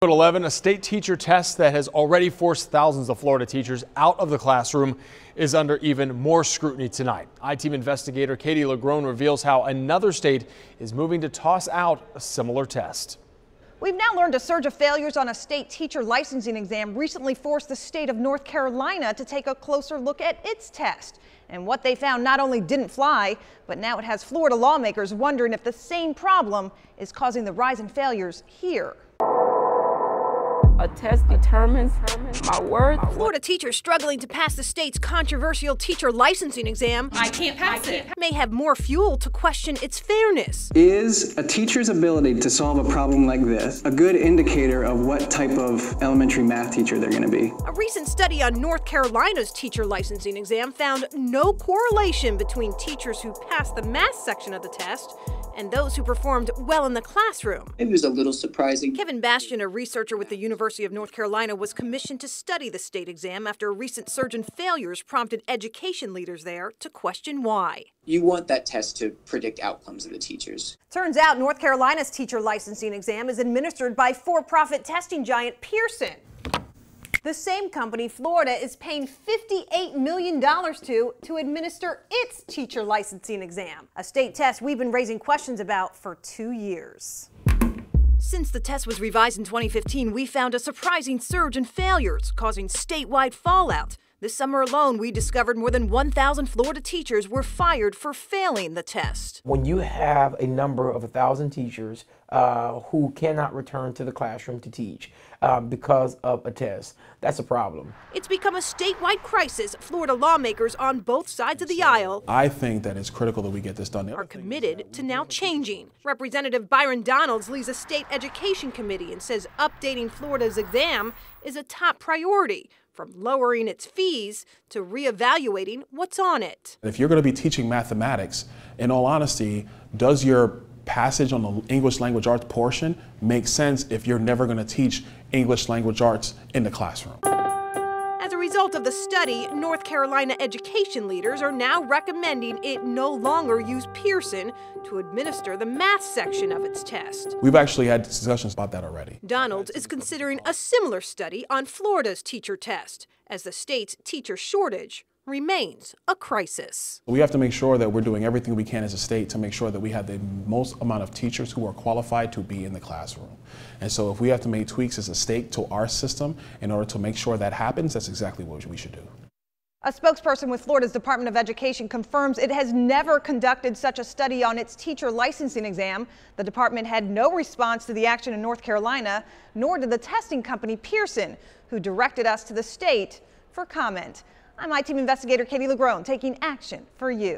At 11, a state teacher test that has already forced thousands of Florida teachers out of the classroom is under even more scrutiny tonight. I-Team investigator Katie LaGrone reveals how another state is moving to toss out a similar test. We've now learned a surge of failures on a state teacher licensing exam recently forced the state of North Carolina to take a closer look at its test. And what they found not only didn't fly, but now it has Florida lawmakers wondering if the same problem is causing the rise in failures here. A test determines my worth. Florida teachers struggling to pass the state's controversial teacher licensing exam. I can't pass it. May have more fuel to question its fairness. Is a teacher's ability to solve a problem like this a good indicator of what type of elementary math teacher they're going to be? A recent study on North Carolina's teacher licensing exam found no correlation between teachers who passed the math section of the test and those who performed well in the classroom. It was a little surprising. Kevin Bastian, a researcher with the University of North Carolina, was commissioned to study the state exam after a recent surge in failures prompted education leaders there to question why. You want that test to predict outcomes of the teachers. Turns out North Carolina's teacher licensing exam is administered by for-profit testing giant Pearson. The same company Florida is paying $58 million to administer its teacher licensing exam, a state test we've been raising questions about for 2 years. Since the test was revised in 2015, we found a surprising surge in failures, causing statewide fallout. This summer alone, we discovered more than 1,000 Florida teachers were fired for failing the test. When you have a number of 1,000 teachers who cannot return to the classroom to teach because of a test, that's a problem. It's become a statewide crisis. Florida lawmakers on both sides of the aisle, I think that it's critical that we get this done. are committed to now changing. Representative Byron Donalds leads a state education committee and says updating Florida's exam is a top priority, from lowering its fees to reevaluating what's on it. If you're going to be teaching mathematics, in all honesty, does your passage on the English language arts portion make sense if you're never going to teach English language arts in the classroom? As a result of the study, North Carolina education leaders are now recommending it no longer use Pearson to administer the math section of its test. We've actually had discussions about that already. Donalds is considering a similar study on Florida's teacher test, as the state's teacher shortage remains a crisis. We have to make sure that we're doing everything we can as a state to make sure that we have the most amount of teachers who are qualified to be in the classroom. And so if we have to make tweaks as a state to our system in order to make sure that happens, that's exactly what we should do. A spokesperson with Florida's Department of Education confirms it has never conducted such a study on its teacher licensing exam. The department had no response to the action in North Carolina, nor did the testing company Pearson, who directed us to the state for comment. I'm I-Team investigator Katie LaGrone, taking action for you.